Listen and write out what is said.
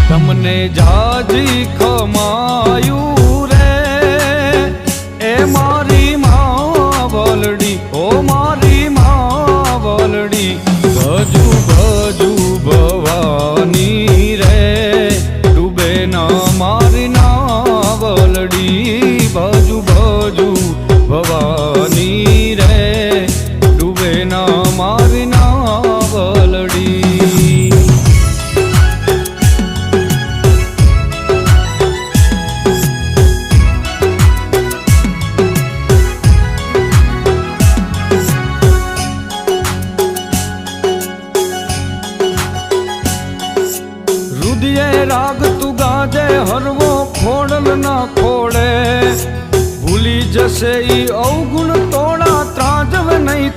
તમને જાજી ખમાયું રે એ મારી માવલડી, ઓ મારી માવલડી, ભજુ ભજુ ભવાની રે ડૂબે ના મારી નાવલડી, ભજુ ભજુ ભવાની રે ડૂબે ના મારી નાવલડી. રાગ તું ગાજે હરવો ખોડલ ના ખોડે, ભૂલી જશે ઈ અવગુણ તોડા ત્રાજવે નહીં